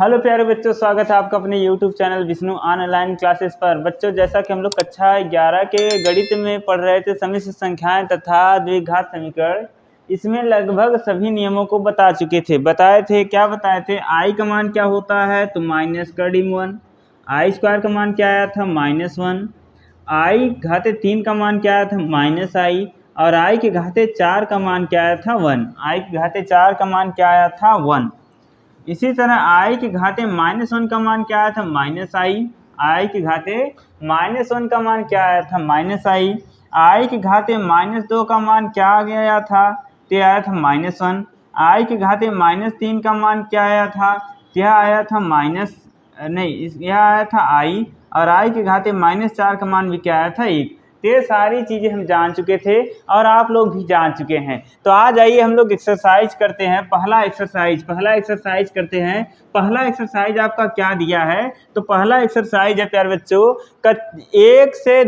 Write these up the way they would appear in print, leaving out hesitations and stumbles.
Hello प्यारे बच्चों, स्वागत है आपका अपने YouTube channel Vishnu online classes पर। बच्चों, जैसा कि हम लोग कक्षा 11 के गणित में पढ़ रहे थे सम्मिश्र संख्याएं तथा द्विघात समीकरण, इसमें लगभग सभी नियमों को बता चुके थे। क्या बताए थे? आई का मान क्या होता है तो माइनस का डी1, आई स्क्वायर का मान क्या आया था -1, आई घाते 3 का मान क्या आया था -i, और आई के घाते 4 का मान क्या आया था 1। आई के घाते 4 का मान क्या आया था 1। इसी तरह आई के घाते -1 का मान क्या आया था -i, आई के घाते -1 का मान क्या आया था -i, आई के घाते -2 का मान क्या आ गया था तो आया था -1, आई के घाते -3 का मान क्या आया था, यह आया था यह आया था i, और आई के घाते -4 का मान भी क्या आया था 1। तो ये सारी चीज़ें हम जान चुके थे और आप लोग भी जान चुके हैं। तो आज आइए हम लोग एक्सरसाइज करते हैं। पहला एक्सरसाइज करते हैं। पहला एक्सरसाइज आपका क्या दिया है तो पहला एक्सरसाइज है प्यारे बच्चों, 1 से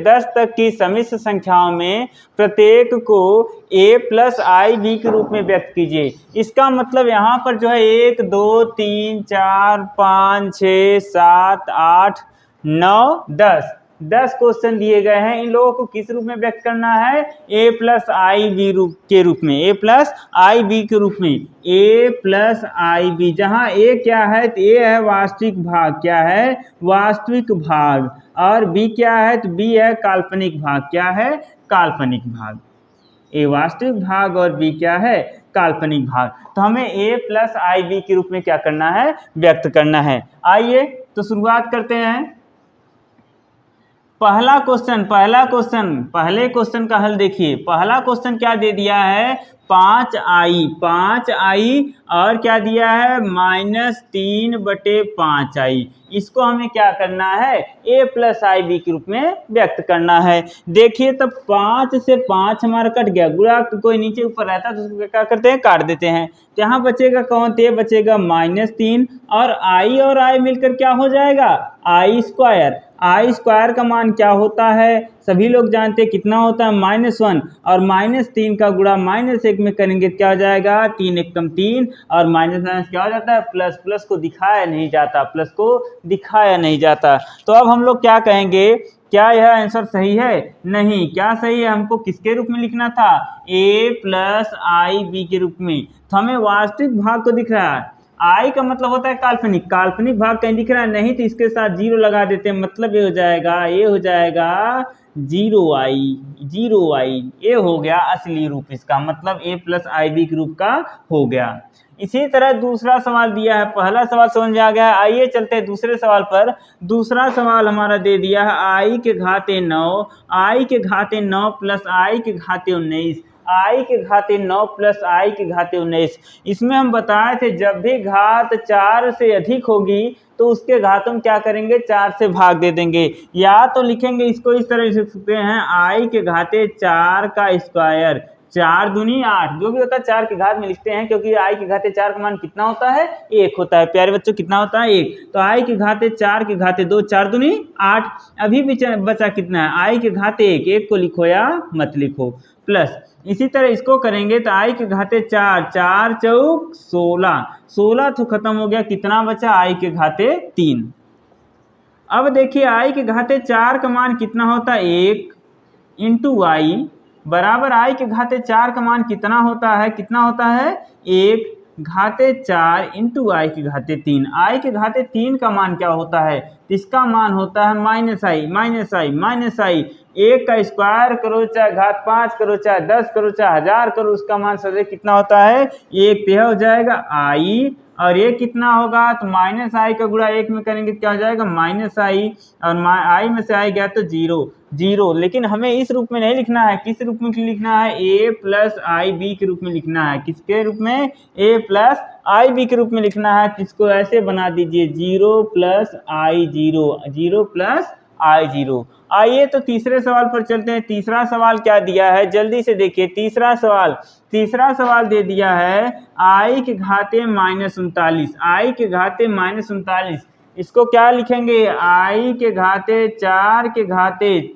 10 तक की सम्मिश्र संख्याओं में प्रत्येक को a+ib के रूप में व्यक्त कीजिए। इसका मतलब यहाँ पर जो है 1 2 3 4 5 6 7 8 9 10 क्वेश्चन दिए गए हैं। इन लोगों को किस रूप में व्यक्त करना है? a+ib के रूप में, a+ib के रूप में, a+ib। जहाँ a क्या है तो a है वास्तविक भाग, क्या है वास्तविक भाग, और b क्या है तो b है काल्पनिक भाग, क्या है काल्पनिक भाग। a वास्तविक भाग और b क्या है काल्पनिक भाग। तो हमें a+ib के रूप में क्या करना है? व्यक्त करना है। आइए तो शुरुआत करते हैं। पहले क्वेश्चन का हल देखिए। पहला क्वेश्चन क्या दे दिया है? 5i और क्या दिया है -3/5i। इसको हमें क्या करना है? a+ib के रूप में व्यक्त करना है। देखिए तब 5 से 5 हमारा कट गया, गुणा कोई नीचे ऊपर रहता है तो उसको क्या करते हैं? काट देते हैं। तो यहाँ बचेगा कौन? तो ये बचेगा -3 और i मिलकर क्या हो जाएगा? आई स्क्वायर का मान क्या होता है? सभी लोग जानते हैं कितना होता है? -1, और -3 का गुणा -1 में करेंगे क्या हो जाएगा? 3 एकम 3, और माइनस क्या हो जाता है? प्लस को दिखाया नहीं जाता। तो अब हम लोग क्या कहेंगे? क्या यह आंसर सही है? नहीं। क्या सही है? हमको किसके रूप में लिखना था? a+ib के रूप में। तो हमें वास्तविक भाग को दिख रहा है, आई का मतलब होता है काल्पनिक भाग कहीं दिख रहा है नहीं, तो इसके साथ 0 लगा देते हैं। मतलब ये हो जाएगा 0i। ये हो गया असली रूप इसका, मतलब a+ib के रूप का हो गया। इसी तरह दूसरा सवाल दिया है। पहला सवाल समझ आ गया। आइए चलते हैं दूसरे सवाल पर। दूसरा सवाल हमारा दे दिया है आई के घाते 9 प्लस आई के घाते 19, आई के घाते 9 प्लस आई के घाते 19। इसमें हम बताए थे जब भी घात 4 से अधिक होगी तो उसके घातों में क्या करेंगे? 4 से भाग दे देंगे। या तो लिखेंगे इसको इस तरह लिख सकते हैं, आई के घाते 4 का स्क्वायर, 4 दूनी 8, जो भी होता है 4 के घात में लिखते हैं, क्योंकि आई के घाते 4 का मान कितना होता है? 1 होता है। प्यारे बच्चों कितना होता है? 1। तो आई के घाते 4 के घाते 2, 4 दूनी 8। अभी भी बचा कितना है? आई के घाते 1 को लिखो या मत लिखो, प्लस इसी तरह इसको करेंगे तो आई के घाते 4, 4 चौक 16 तो खत्म हो गया। कितना बचा? आई के घाते 3। अब देखिए आई के घाते 4 का मान कितना होता है? 1 इंटू आई बराबर आई के घाते 4 का मान कितना होता है? 1 घाते 4 इंटू आई के घाते 3। आई के घाते 3 का मान क्या होता है? इसका मान होता है -i। 1 का स्क्वायर करो, चाहे घात 5 करो, चाहे 10 करो, चाहे 1000 करो, उसका मान सदैव कितना होता है? 1। तो यह हो जाएगा i, और ये कितना होगा? तो -i का गुणा 1 में करेंगे क्या हो जाएगा? -i, और i में से आई गया तो 0। लेकिन हमें इस रूप में नहीं लिखना है। किस रूप में लिखना है? a+ib के रूप में लिखना है। किसके रूप में? a+ib के रूप में लिखना है। इसको ऐसे बना दीजिए 0+i0। आइए तो तीसरे सवाल पर चलते हैं। तीसरा सवाल क्या दिया है? जल्दी से देखिए तीसरा सवाल दे दिया है आई के घाते -39। इसको क्या लिखेंगे? आई के घाते 4 के घाते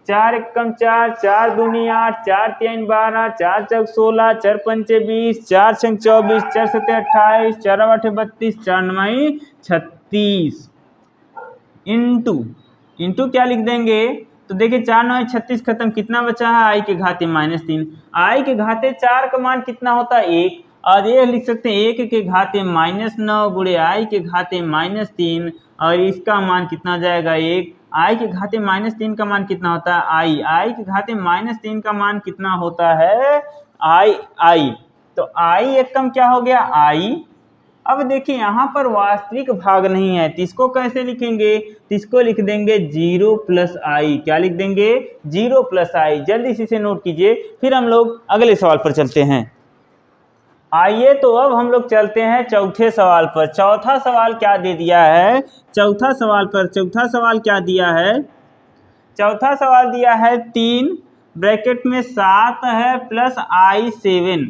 4 एकम 4, 4 दूनी 8, 4 तीन 12, 4 चौक 16, 4 पंचे 20, 4 छंग 24, 4 सत्ते 28, 4 आठे 32, 4 नवाई 36 इंटू क्या लिख देंगे तो देखिए 4 9 36 खत्म, कितना बचा है आई के घाते -3। आई के घाते 4 का मान कितना होता है 1, और ये लिख सकते हैं 1 के घाते -9 गुणे आई के घाते -3, और इसका मान कितना हो जाएगा 1। आई के घाते -3 का मान कितना होता है आई के घाते -3 का मान कितना होता है आई। तो आई एकम क्या हो गया आई। अब देखिए यहाँ पर वास्तविक भाग नहीं है तो इसको कैसे लिखेंगे, तो इसको लिख देंगे 0 + आई। क्या लिख देंगे 0 + आई। जल्दी से इसे नोट कीजिए, फिर हम लोग अगले सवाल पर चलते हैं। आइए तो अब हम लोग चलते हैं चौथे सवाल पर। चौथा सवाल क्या दे दिया है, चौथा सवाल क्या दिया है, चौथा सवाल दिया है 3 ब्रैकेट में 7 है प्लस i7,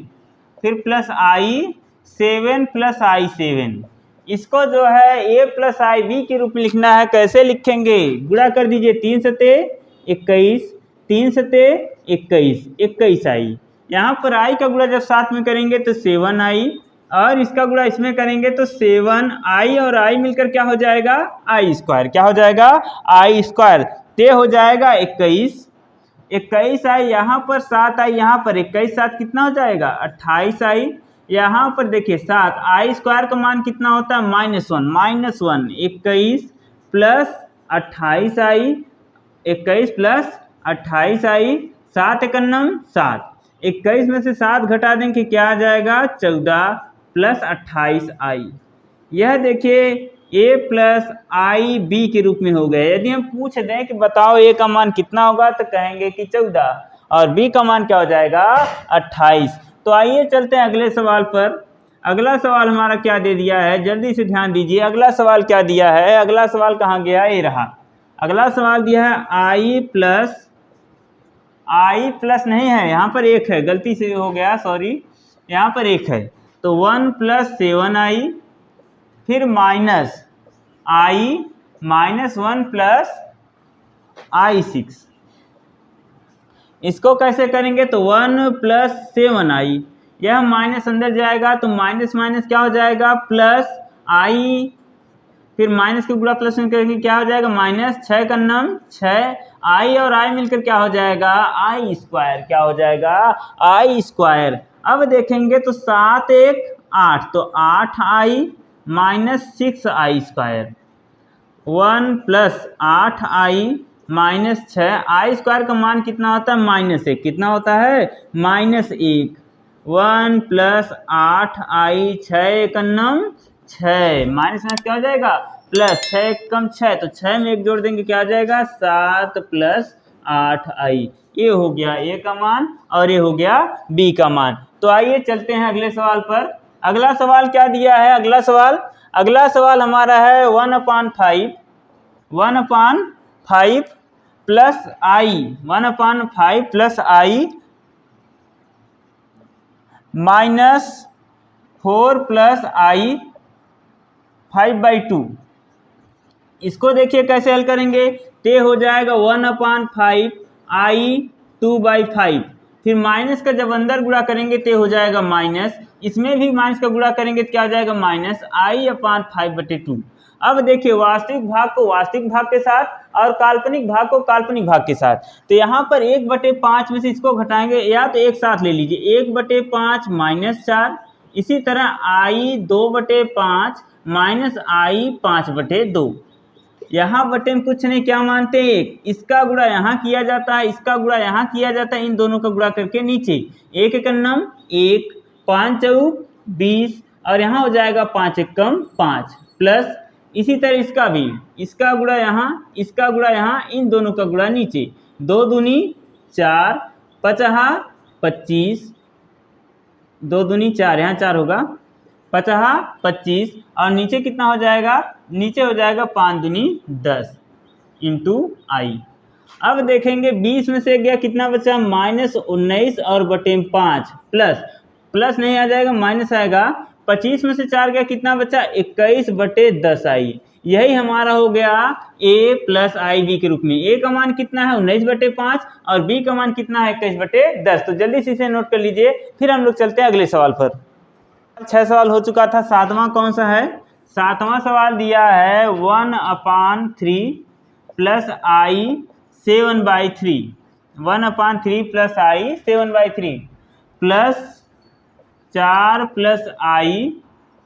फिर प्लस i7 प्लस i7। इसको जो है a + ib के रूप में लिखना है। कैसे लिखेंगे, गुणा कर दीजिए 3 सते 21, 3 सते 21, 21 आई। यहाँ पर i का गुणा जब साथ में करेंगे तो 7i, और इसका गुणा इसमें करेंगे तो 7i और i मिलकर क्या हो जाएगा i²। क्या हो जाएगा i², ते हो जाएगा 21, 21 आई, यहाँ पर 7 आई, यहाँ पर 21, 7 कितना हो जाएगा 28 आई। यहाँ पर देखिए 7 i² का मान कितना होता है -1, 21 प्लस 28 आई, 21 प्लस 28 आई, 7 एकन्नम 7, 21 में से 7 घटा देंगे क्या आ जाएगा 14 प्लस 28 आई। यह देखिए a + ib के रूप में हो गए। यदि हम पूछ दें कि बताओ a का मान कितना होगा तो कहेंगे कि 14, और b का मान क्या हो जाएगा 28। तो आइए चलते हैं अगले सवाल पर। अगला सवाल हमारा क्या दे दिया है, जल्दी से ध्यान दीजिए। अगला सवाल क्या दिया है, अगला सवाल कहाँ गया, ये रहा। अगला सवाल दिया है i प्लस नहीं है, यहाँ पर 1 है, गलती से हो गया, सॉरी, यहाँ पर 1 है। तो 1 + 7i, फिर माइनस i -1 प्लस i6। इसको कैसे करेंगे तो 1 + 7i, यह माइनस अंदर जाएगा तो माइनस माइनस क्या हो जाएगा प्लस i, फिर माइनस के गुणा प्लस में करेंगे क्या हो जाएगा -6 का नम 6, i और i मिलकर क्या हो जाएगा i²। क्या हो जाएगा i²। अब देखेंगे तो 7 1 8, तो 8i -6i², 1 + 8i -6, i² का मान कितना होता है -1, कितना होता है -1, 1 + 8i, 6 एकन्नम 6, माइनस क्या हो जाएगा प्लस 6 एकम 6, तो 6 में 1 जोड़ देंगे क्या आ जाएगा 7 + 8i। ये हो गया a का मान और ये हो गया b का मान। तो आइए चलते हैं अगले सवाल पर। अगला सवाल क्या दिया है, अगला सवाल हमारा है 1/5 plus i, 1/5 plus i -4 plus i 5/2। इसको देखिए कैसे हल करेंगे, ते हो जाएगा 1/5 i 2/5, फिर माइनस का जब अंदर गुणा करेंगे ते हो जाएगा माइनस, इसमें भी माइनस का गुणा करेंगे तो क्या हो जाएगा -i/5/2। अब देखिए वास्तविक भाग को वास्तविक भाग के साथ और काल्पनिक भाग को काल्पनिक भाग के साथ। तो यहाँ पर 1/5 में से इसको घटाएंगे या तो एक साथ ले लीजिए, 1/5 -4, इसी तरह i 2/5 -i 5/2। यहाँ बटे में कुछ नहीं, क्या मानते हैं इसका गुणा यहाँ किया जाता है, इसका गुणा यहाँ किया जाता है, इन दोनों का गुणा करके नीचे 1 एकन्नम 1, 5 चौक 20, और यहाँ हो जाएगा 5 एकम 5, प्लस इसी तरह इसका भी, इसका गुणा यहाँ, इसका गुणा यहाँ, इन दोनों का गुणा नीचे 2 दूनी 4, 5 25, 2 दूनी 4, यहाँ 4 होगा, 5 25, और नीचे कितना हो जाएगा, नीचे हो जाएगा 5 दूनी 10 इंटू i। अब देखेंगे 20 में से गया कितना बचा -19 और बटे 5, प्लस नहीं आ जाएगा माइनस आएगा, 25 में से 4 गया कितना बचा 21/10 आई। यही हमारा हो गया a प्लस आई बी के रूप में। a का मान कितना है 19/5 और b का मान कितना है 21/10। तो जल्दी से इसे नोट कर लीजिए, फिर हम लोग चलते हैं अगले सवाल पर। 6 सवाल हो चुका था, 7वां कौन सा है? 7वां सवाल दिया है 1/3 प्लस आई 7/3, 1/3 प्लस आई 7/3 प्लस 4 प्लस आई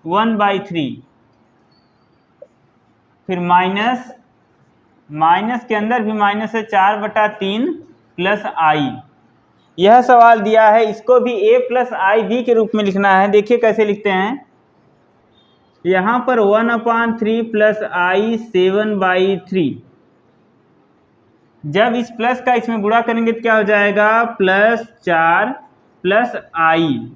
1/3, फिर माइनस के अंदर भी माइनस है 4/3 प्लस आई। यह सवाल दिया है, इसको भी a प्लस आई बी के रूप में लिखना है। देखिए कैसे लिखते हैं, यहाँ पर 1/3 प्लस आई 7/3, जब इस प्लस का इसमें गुणा करेंगे तो क्या हो जाएगा प्लस 4 प्लस आई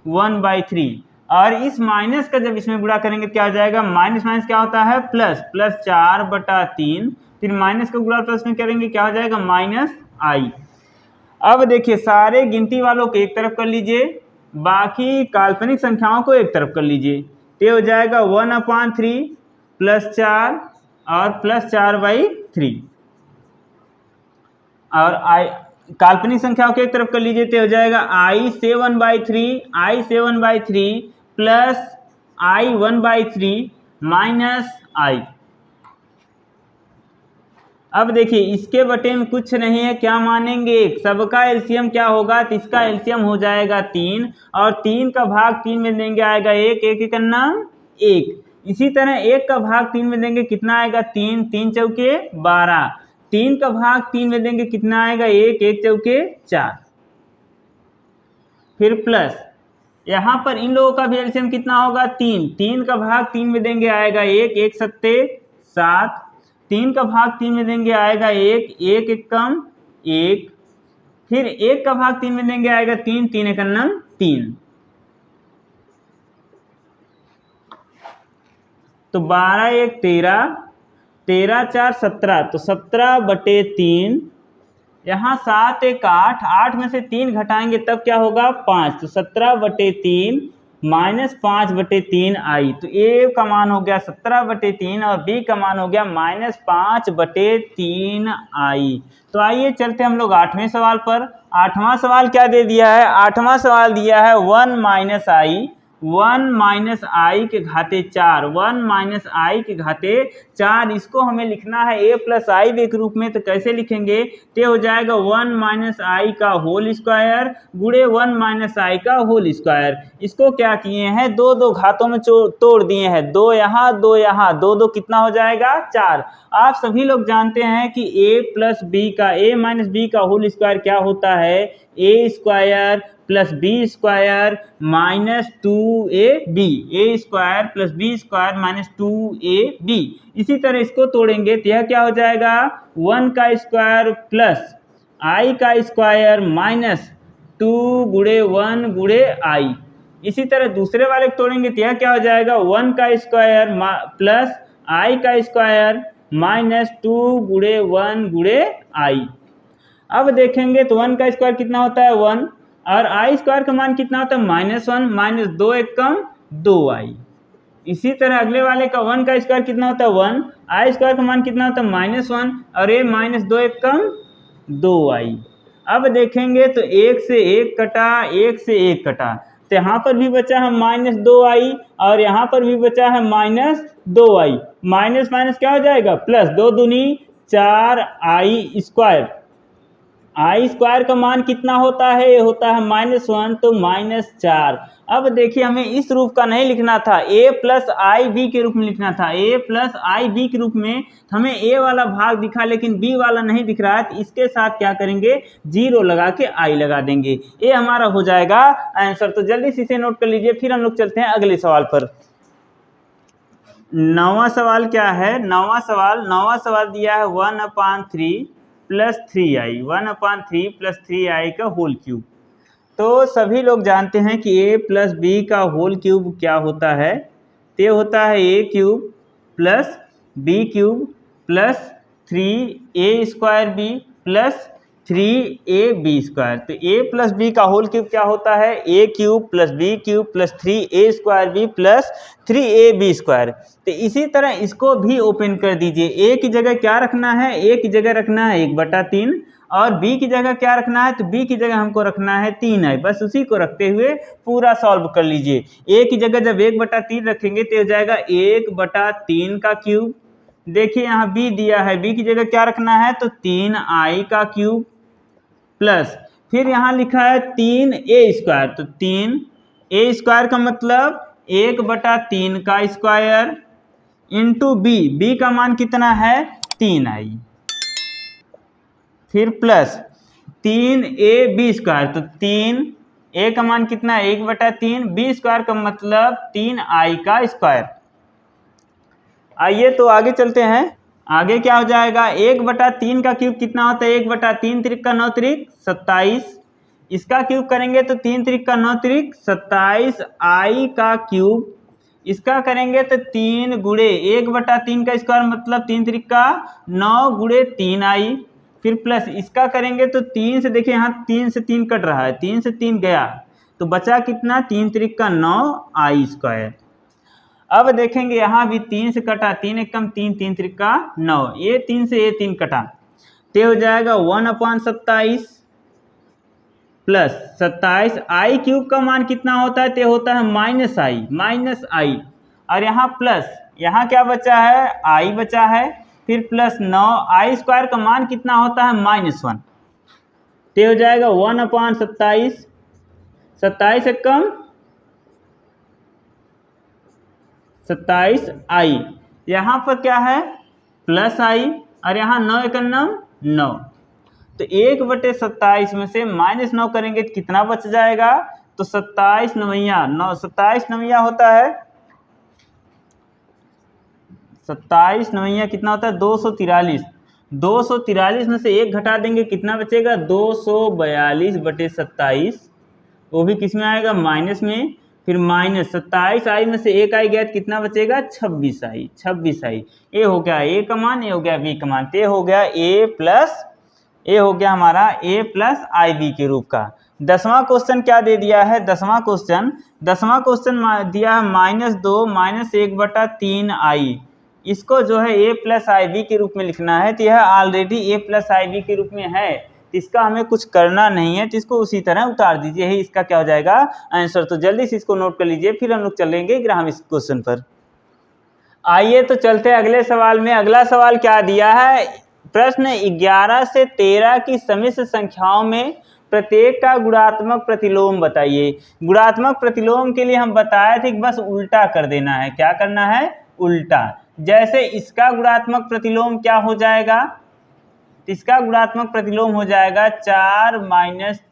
1/3, और इस माइनस का जब इसमें गुणा करेंगे क्या हो जाएगा, माइनस माइनस क्या होता है प्लस, प्लस 4/3, फिर माइनस का गुणा प्लस में करेंगे क्या हो जाएगा माइनस आई। अब देखिए सारे गिनती वालों को एक तरफ कर लीजिए, बाकी काल्पनिक संख्याओं को एक तरफ कर लीजिए, तो हो जाएगा 1/3 प्लस 4 और प्लस 4/3, और आई काल्पनिक संख्याओं को एक तरफ कर लीजिए, तो हो जाएगा आई 7/3 प्लस आई 1/3 माइनस आई। अब देखिए इसके बटे में कुछ नहीं है, क्या मानेंगे, सबका एलसीएम क्या होगा, तो इसका एलसीएम हो जाएगा 3, और 3 का भाग 3 में देंगे आएगा 1, 1 के नाम 1। इसी तरह 1 का भाग 3 में देंगे कितना आएगा 3, 3 चौके 12, 3 का भाग 3 में देंगे कितना आएगा 1, 1 चौके 4, फिर प्लस यहाँ पर इन लोगों का भी एलसीएम कितना होगा 3, 3 का भाग 3 में देंगे आएगा 1, 1 सत्ते 7, 3 का भाग 3 में देंगे आएगा 1, 1 एकम 1, फिर 1 का भाग 3 में देंगे आएगा 3, 3 एकम 3, तो 12 1 13, 13 4 17, तो 17/3, यहाँ 7 1 8, 8 में से 3 घटाएंगे तब क्या होगा 5, तो 17/3 माइनस 5/3 आई। तो ए का मान हो गया 17/3 और बी का मान हो गया माइनस 5/3 आई। तो आइए चलते हम लोग 8वें सवाल पर। 8वां सवाल क्या दे दिया है, 8वां सवाल दिया है 1 माइनस आई के घाते 4, 1 माइनस आई के घाते 4, इसको हमें लिखना है a प्लस आई बी के रूप में। तो कैसे लिखेंगे, तो हो जाएगा 1 माइनस आई का होल स्क्वायर गुणे 1 माइनस आई का होल स्क्वायर। इसको क्या किए हैं, दो दो घातों में तोड़ दिए हैं, 2 यहाँ 2 यहाँ, 2 2 कितना हो जाएगा 4। आप सभी लोग जानते हैं कि a प्लस बी का a माइनस बी का होल स्क्वायर क्या होता है, a square plus B square minus 2ab, A square plus B square minus 2ab। इसी तरह इसको तोड़ेंगे तो यह क्या हो जाएगा 1 का स्क्वायर प्लस आई का स्क्वायर माइनस 2 गुणे 1 गुणे आई। इसी तरह दूसरे वाले को तोड़ेंगे तो यह क्या हो जाएगा 1 का स्क्वायर प्लस आई का स्क्वायर माइनस 2 गुणे 1 गुणे आई। अब देखेंगे तो 1 का स्क्वायर कितना होता है 1, और आई स्क्वायर का मान कितना होता है -1, माइनस 2 एकम 2i। इसी तरह अगले वाले का 1 का स्क्वायर कितना होता है 1, आई स्क्वायर का मान कितना होता है -1, और ये -2 एकम 2i। अब देखेंगे तो 1 से 1 कटा, 1 से 1 कटा, तो यहाँ पर भी बचा है -2i और यहाँ पर भी बचा है -2i। माइनस माइनस क्या हो जाएगा प्लस, 2 दूनी 4i स्क्वायर। आई स्क्वायर का मान कितना होता है, ये होता है -1, तो -4। अब देखिए हमें इस रूप का नहीं लिखना था, a प्लस आई बी के रूप में लिखना था, a प्लस आई बी के रूप में हमें a वाला भाग दिखा लेकिन b वाला नहीं दिख रहा है, तो इसके साथ क्या करेंगे 0 लगा के i लगा देंगे, ये हमारा हो जाएगा आंसर। तो जल्दी से इसे नोट कर लीजिए, फिर हम लोग चलते हैं अगले सवाल पर। 9वां सवाल क्या है, 9वां सवाल दिया है 1/3 प्लस 3i, 1/3 प्लस 3i का होल क्यूब। तो सभी लोग जानते हैं कि a प्लस बी का होल क्यूब क्या होता है, तो होता है a cube plus b cube plus 3a square b plus 3ab²। तो a प्लस बी का होल क्यूब क्या होता है, a³ plus b³ plus 3a² plus 3ab²। तो इसी तरह इसको भी ओपन कर दीजिए। a की जगह क्या रखना है, a की जगह रखना है 1/3 और b की जगह क्या रखना है, तो b की जगह हमको रखना है 3i। बस उसी को रखते हुए पूरा सॉल्व कर लीजिए। a की जगह जब 1/3 रखेंगे तो हो जाएगा 1/3 का क्यूब। देखिए यहाँ b दिया है, b की जगह क्या रखना है, तो 3i का क्यूब प्लस फिर यहाँ लिखा है 3a²। तो 3a² का मतलब 1/3 का स्क्वायर इंटू b का मान कितना है 3i, फिर प्लस 3ab²। तो 3a का मान कितना है 1/3, b² का मतलब 3i का स्क्वायर। आइए तो आगे चलते हैं। आगे क्या हो जाएगा, 1/3 का क्यूब कितना होता है, 1/3 त्रिक का 9 त्रिक 27। इसका क्यूब करेंगे तो 3 त्रिक का 9 त्रिक 27 i का क्यूब। इसका करेंगे तो 3 गुणे 1/3 का स्क्वायर मतलब 3 त्रिक का 9 गुणे 3i, फिर प्लस इसका करेंगे तो 3 से, देखिए यहाँ 3 से 3 कट रहा है, 3 से 3 गया तो बचा कितना 3 त्रिक का 9i²। अब देखेंगे यहाँ भी 3 से कटा, 3 एकम 3, 3 त्रिक का 9, ये 3 से ये 3 कटा तो हो जाएगा 1/27 प्लस 27 i³ का मान कितना होता है, तो होता है -i और यहाँ प्लस, यहाँ क्या बचा है i बचा है, फिर प्लस 9i² का मान कितना होता है -1 तो हो जाएगा 1/27, 27 एकम 27i, यहाँ पर क्या है प्लस i और यहाँ 9 एकम 9, तो 1/27 में से -9 करेंगे तो कितना बच जाएगा, तो 27 नवैया 9, 27 नवैया होता है 27 नवैया कितना होता है 243। 243 में से 1 घटा देंगे कितना बचेगा 242/27, वो भी किस में आएगा माइनस में, फिर -27i में से 1i गया तो कितना बचेगा 26i। ये हो गया a का मान, ये हो गया b का मान, ये हो गया ये हो गया हमारा a प्लस ib के रूप का। 10वां क्वेश्चन क्या दे दिया है, 10वां क्वेश्चन दिया है -2 -1/3i। इसको जो है a प्लस ib के रूप में लिखना है, तो यह ऑलरेडी a प्लस ib के रूप में है, तो इसका हमें कुछ करना नहीं है, तो इसको उसी तरह उतार दीजिए, यही इसका क्या हो जाएगा आंसर। तो जल्दी से इसको नोट कर लीजिए, फिर हम लोग चलेंगे ग्राम इस क्वेश्चन पर। आइए तो चलते हैं अगले सवाल में। अगला सवाल क्या दिया है, प्रश्न 11 से 13 की समिश्र संख्याओं में प्रत्येक का गुणात्मक प्रतिलोम बताइए। गुणात्मक प्रतिलोम के लिए हम बताए थे कि बस उल्टा कर देना है, क्या करना है उल्टा। जैसे इसका गुणात्मक प्रतिलोम क्या हो जाएगा, इसका गुणात्मक प्रतिलोम हो जाएगा 4 -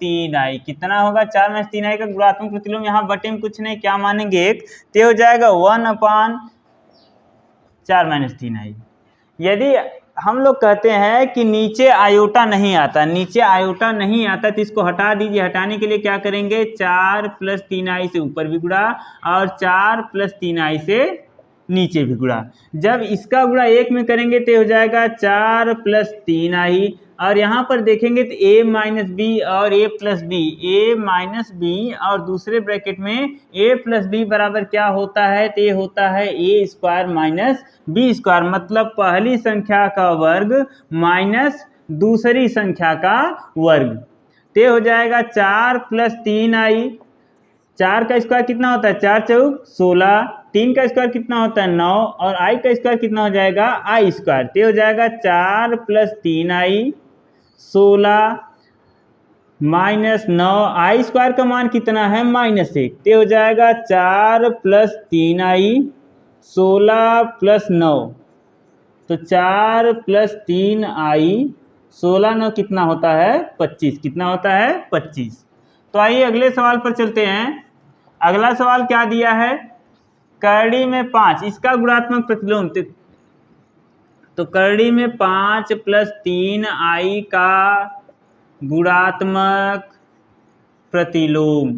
3i। कितना होगा 4 - 3i का गुणात्मक प्रतिलोम, यहाँ बटे में कुछ नहीं, क्या मानेंगे 1, तो हो जाएगा 1/4 - 3i। यदि हम लोग कहते हैं कि नीचे आयोटा नहीं आता, तो इसको हटा दीजिए। हटाने के लिए क्या करेंगे 4 + 3i से ऊपर भी गुणा और 4 + 3i से नीचे भी गुणा। जब इसका गुणा 1 में करेंगे तो हो जाएगा 4 + 3i और यहाँ पर देखेंगे तो a - b और a + b, a - b और दूसरे ब्रैकेट में a + b बराबर क्या होता है, तो ये होता है a² - b², मतलब पहली संख्या का वर्ग माइनस दूसरी संख्या का वर्ग। तो हो जाएगा 4 + 3i, 4 का स्क्वायर कितना होता है 4 चौक 16, 3 का स्क्वायर कितना होता है 9 और i का स्क्वायर कितना हो जाएगा i²। तो हो जाएगा 4 + 3i 16 - 9, i² का मान कितना है -1, तो हो जाएगा 4 + 3i 16 + 9, तो 4 + 3i 16 9 कितना होता है 25, कितना होता है 25। तो आइए अगले सवाल पर चलते हैं। अगला सवाल क्या दिया है, करड़ी में 5, इसका गुणात्मक प्रतिलोम, तो करड़ी में 5 + 3i का गुणात्मक प्रतिलोम,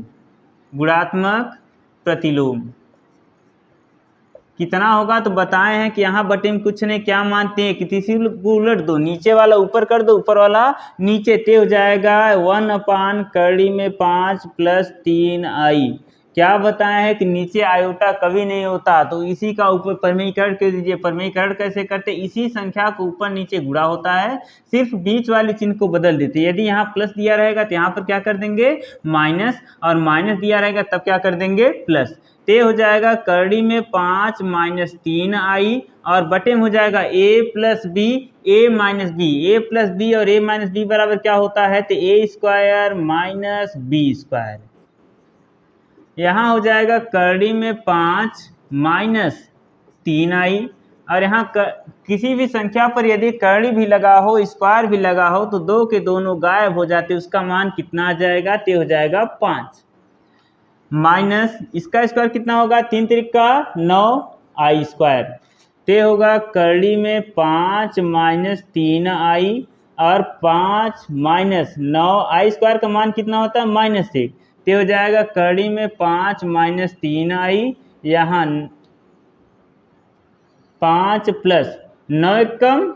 कितना होगा तो बताए हैं कि यहाँ बटे में कुछ नहीं, क्या मानते हैं कि किसी को उलट दो, नीचे वाला ऊपर कर दो, ऊपर वाला नीचे, ते हो जाएगा 1/5 प्लस 3i। क्या बताया है कि नीचे आयोटा कभी नहीं होता, तो इसी का ऊपर परमीकरण कर दीजिए। परमीकरण कैसे करते, इसी संख्या को ऊपर नीचे गुणा होता है, सिर्फ बीच वाले चिन्ह को बदल देते हैं। यदि यहाँ प्लस दिया रहेगा तो यहाँ पर क्या कर देंगे माइनस, और माइनस दिया रहेगा तब क्या कर देंगे प्लस। ते हो जाएगा करड़ी में 5 माइनस 3i और बटे में हो जाएगा a plus B a minus B. A plus B और a माइनस बी बराबर क्या होता है, तो a square minus B square. यहाँ हो जाएगा करड़ी में 5 माइनस 3i, और यहाँ किसी भी संख्या पर यदि करड़ी भी लगा हो स्क्वायर भी लगा हो तो दो के दोनों गायब हो जाते, उसका मान कितना आ जाएगा, ते हो जाएगा 5 माइनस इसका स्क्वायर कितना होगा, 3 त्रिका 9i स्क्वायर। ते होगा करड़ी में 5 माइनस 3i और 5 माइनस 9i स्क्वायर का मान कितना होता है -1। ते हो जाएगा करड़ी में 5 माइनस 3i, यहाँ 5 प्लस 9 एकम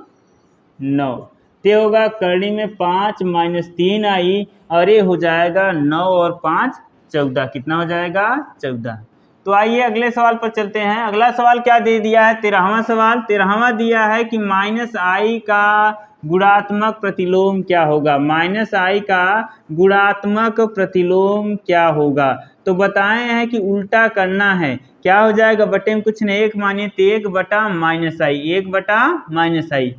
9। ते होगा करड़ी में 5 माइनस 3i और ये हो जाएगा 9 और 5 14। कितना हो जाएगा 14। तो आइए अगले सवाल पर चलते हैं। अगला सवाल क्या दे दिया है, 13वां सवाल। 13वां दिया है कि -i का गुणात्मक प्रतिलोम क्या होगा। -i का गुणात्मक प्रतिलोम क्या होगा, तो बताए हैं कि उल्टा करना है। क्या हो जाएगा, बटे में कुछ नहीं, 1 मानिए तो 1 बटा -i, 1 बटा -i।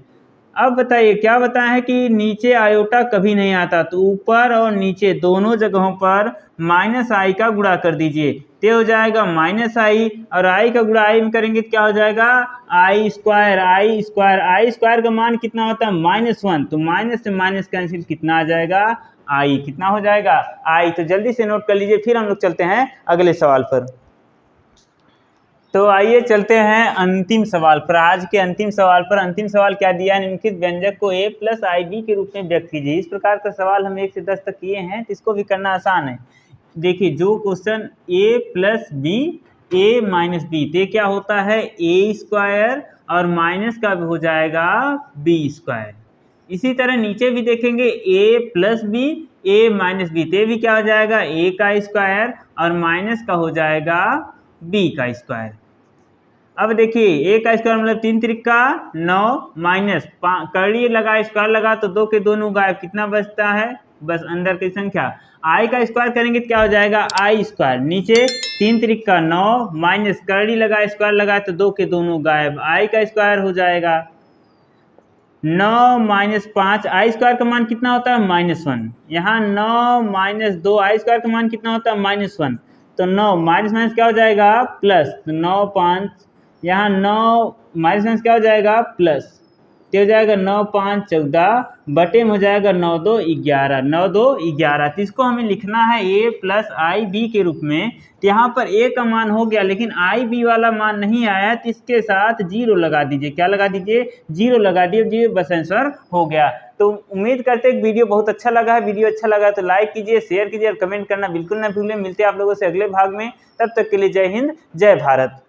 अब बताइए क्या बताया है कि नीचे आयोटा कभी नहीं आता, तो ऊपर और नीचे दोनों जगहों पर -i का गुणा कर दीजिए। ते हो जाएगा -i और i का गुणा i में करेंगे तो क्या हो जाएगा i स्क्वायर। i स्क्वायर का मान कितना होता है -1, तो माइनस से माइनस कैंसिल, कितना आ जाएगा i, कितना हो जाएगा i। तो जल्दी से नोट कर लीजिए, फिर हम लोग चलते हैं अगले सवाल पर। तो आइए चलते हैं अंतिम सवाल पर, आज के अंतिम सवाल पर। अंतिम सवाल क्या दिया है, निम्नलिखित व्यंजक को a प्लस ib के रूप में व्यक्त कीजिए। इस प्रकार का सवाल हम 1 से 10 तक किए हैं, तो इसको भी करना आसान है। देखिए जो question a plus B a minus B, तो क्या होता है a स्क्वायर और माइनस का हो जाएगा b स्क्वायर। इसी तरह नीचे भी देखेंगे a plus B a minus B, तो भी क्या हो जाएगा a का स्क्वायर और माइनस का हो जाएगा b का स्क्वायर। अब देखिए a का स्क्वायर मतलब 3 त्रिका 9 माइनस करड़ी लगा स्क्वायर लगा तो दो के दोनों गायब, कितना बचता है बस अंदर की संख्या। i का स्क्वायर करेंगे तो क्या हो जाएगा i स्क्वायर। नीचे 3 त्रिका 9 माइनस करड़ी लगा स्क्वायर लगा तो दो के दोनों गायब, i का स्क्वायर हो जाएगा 9 माइनस 5, i स्क्वायर का मान कितना होता है -1। यहाँ 9 माइनस 2 i स्क्वायर का मान कितना होता है -1, तो 9 माइनस माइनस क्या हो जाएगा प्लस, तो 9 5, यहाँ 9 माइनस माइनस क्या हो जाएगा प्लस, तो हो जाएगा 9 5 14 बटे में हो जाएगा 9 2 11, 9 2 11। तो इसको हमें लिखना है a प्लस आई बी के रूप में। तो यहाँ पर a का मान हो गया लेकिन आई बी वाला मान नहीं आया, तो इसके साथ 0 लगा दीजिए। क्या लगा दीजिए 0 लगा दिए, बस आंसर हो गया। तो उम्मीद करते हैं वीडियो बहुत अच्छा लगा है। वीडियो अच्छा लगा तो लाइक कीजिए, शेयर कीजिए और कमेंट करना बिल्कुल ना भूलें। मिलते हैं आप लोगों से अगले भाग में, तब तक के लिए जय हिंद जय भारत।